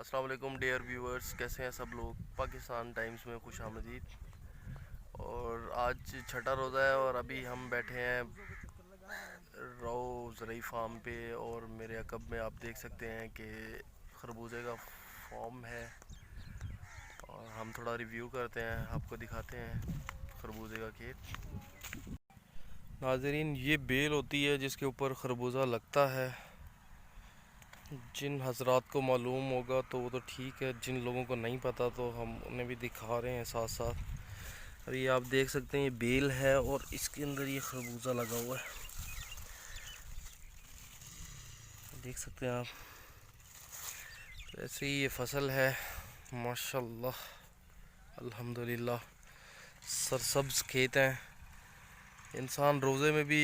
अस्सलाम वालेकुम dear viewers, कैसे हैं सब लोग। पाकिस्तान टाइम्स में खुश आमदीद। और आज छठा रोज़ा है और अभी हम बैठे हैं रो ज़रई फार्म पे। और मेरे अकब में आप देख सकते हैं कि खरबूजे का फॉर्म है और हम थोड़ा रिव्यू करते हैं, आपको दिखाते हैं खरबूजे का खेत। नाजरीन, ये बेल होती है जिसके ऊपर खरबूजा लगता है। जिन हजरात को मालूम होगा तो वो तो ठीक है, जिन लोगों को नहीं पता तो हम उन्हें भी दिखा रहे हैं साथ साथ। और ये आप देख सकते हैं, ये बेल है और इसके अंदर ये खरबूजा लगा हुआ है, देख सकते हैं आप। ऐसे ही ये फसल है, माशाल्लाह अल्हम्दुलिल्लाह। सरसब्ज खेत हैं। इंसान रोज़े में भी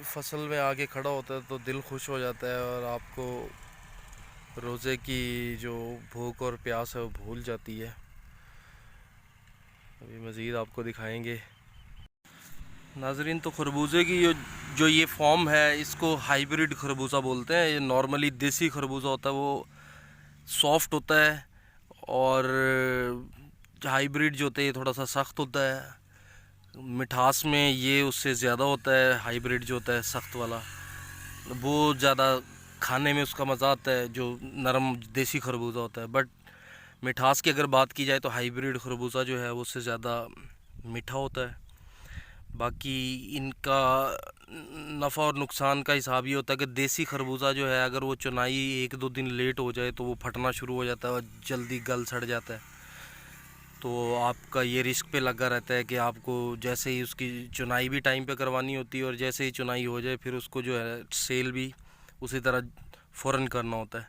फसल में आके खड़ा होता है तो दिल खुश हो जाता है और आपको रोज़े की जो भूख और प्यास है वो भूल जाती है। अभी मज़ीद आपको दिखाएंगे। नाजरीन, तो खरबूजे की जो ये फॉर्म है इसको हाइब्रिड खरबूजा बोलते हैं। ये नॉर्मली देसी खरबूजा होता है, वो सॉफ्ट होता है, और हाइब्रिड जो होता है ये थोड़ा सा सख्त होता है। मिठास में ये उससे ज़्यादा होता है। हाइब्रिड जो होता है सख्त वाला, वो ज़्यादा खाने में उसका मज़ा आता है जो नरम देसी खरबूजा होता है। बट मिठास की अगर बात की जाए तो हाइब्रिड खरबूजा जो है वो उससे ज़्यादा मीठा होता है। बाकी इनका नफ़ा और नुकसान का हिसाब ये होता है कि देसी खरबूजा जो है अगर वो चुनाई 1-2 दिन लेट हो जाए तो वो फटना शुरू हो जाता है और जल्दी गल सड़ जाता है। तो आपका ये रिस्क पे लगा रहता है कि आपको जैसे ही उसकी चुनाई भी टाइम पे करवानी होती है और जैसे ही चुनाई हो जाए फिर उसको जो है सेल भी उसी तरह फ़ौरन करना होता है।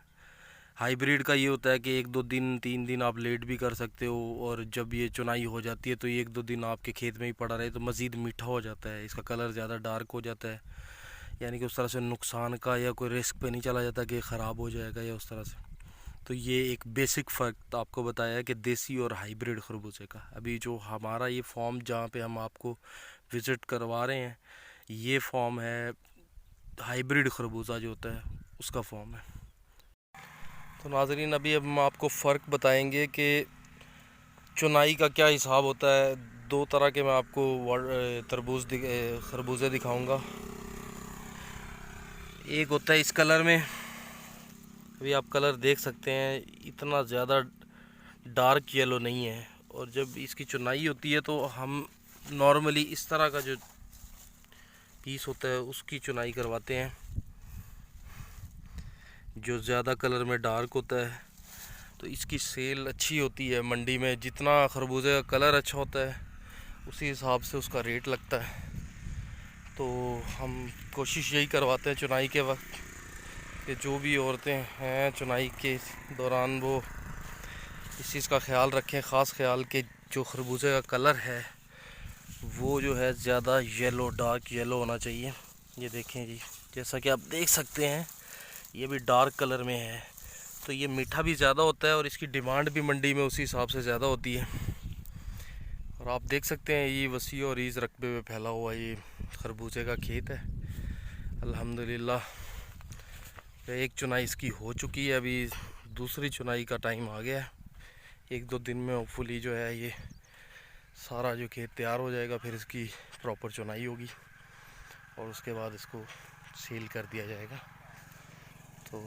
हाइब्रिड का ये होता है कि 1-2 दिन 3 दिन आप लेट भी कर सकते हो, और जब ये चुनाई हो जाती है तो 1-2 दिन आपके खेत में ही पड़ा रहे तो मज़ीद मीठा हो जाता है, इसका कलर ज़्यादा डार्क हो जाता है। यानी कि उस तरह से नुकसान का या कोई रिस्क पे नहीं चला जाता कि ख़राब हो जाएगा या उस तरह से। तो ये एक बेसिक फ़र्क आपको बताया है कि देसी और हाइब्रिड खरबूजे का। अभी जो हमारा ये फॉर्म जहाँ पे हम आपको विज़िट करवा रहे हैं, ये फॉर्म है हाइब्रिड खरबूजा जो होता है उसका फॉर्म है। तो नाजरीन, अभी अब हम आपको फ़र्क बताएंगे कि चुनाई का क्या हिसाब होता है। 2 तरह के मैं आपको खरबूजे दिखाऊंगा। एक होता है इस कलर में, अभी आप कलर देख सकते हैं, इतना ज़्यादा डार्क येलो नहीं है। और जब इसकी चुनाई होती है तो हम नॉर्मली इस तरह का जो पीस होता है उसकी चुनाई करवाते हैं, जो ज़्यादा कलर में डार्क होता है। तो इसकी सेल अच्छी होती है मंडी में। जितना खरबूजे का कलर अच्छा होता है उसी हिसाब से उसका रेट लगता है। तो हम कोशिश यही करवाते हैं चुनाई के वक्त कि जो भी औरतें हैं चुनाई के दौरान वो इस चीज़ का ख्याल रखें, ख़ास ख्याल कि जो खरबूजे का कलर है वो जो है ज़्यादा येलो, डार्क येलो होना चाहिए। ये देखें जी, जैसा कि आप देख सकते हैं ये भी डार्क कलर में है। तो ये मीठा भी ज़्यादा होता है और इसकी डिमांड भी मंडी में उसी हिसाब से ज़्यादा होती है। और आप देख सकते हैं ये वसी और ईज़ रकबे में फैला हुआ ये खरबूजे का खेत है अल्हम्दुलिल्लाह। एक चुनाई इसकी हो चुकी है, अभी दूसरी चुनाई का टाइम आ गया है। 1-2 दिन में होपफुली जो है ये सारा जो खेत तैयार हो जाएगा, फिर इसकी प्रॉपर चुनाई होगी और उसके बाद इसको सील कर दिया जाएगा। तो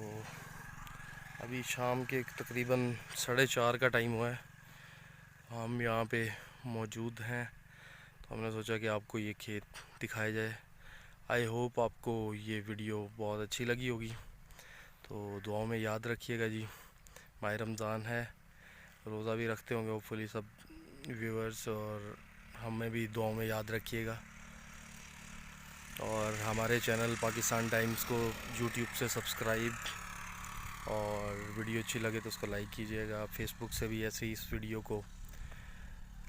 अभी शाम के तकरीबन 4:30 का टाइम हुआ है, हम यहाँ पे मौजूद हैं। तो हमने सोचा कि आपको ये खेत दिखाया जाए। आई होप आपको ये वीडियो बहुत अच्छी लगी होगी। तो दुआओं में याद रखिएगा जी। माह रमज़ान है, रोज़ा भी रखते होंगे होपफुली सब व्यूअर्स, और हमें भी दुआओं में याद रखिएगा। और हमारे चैनल पाकिस्तान टाइम्स को यूट्यूब से सब्सक्राइब, और वीडियो अच्छी लगे तो उसको लाइक कीजिएगा। फेसबुक से भी ऐसे ही इस वीडियो को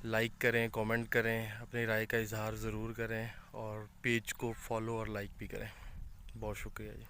लाइक करें, कमेंट करें, अपनी राय का इजहार ज़रूर करें, और पेज को फॉलो और लाइक भी करें। बहुत शुक्रिया जी।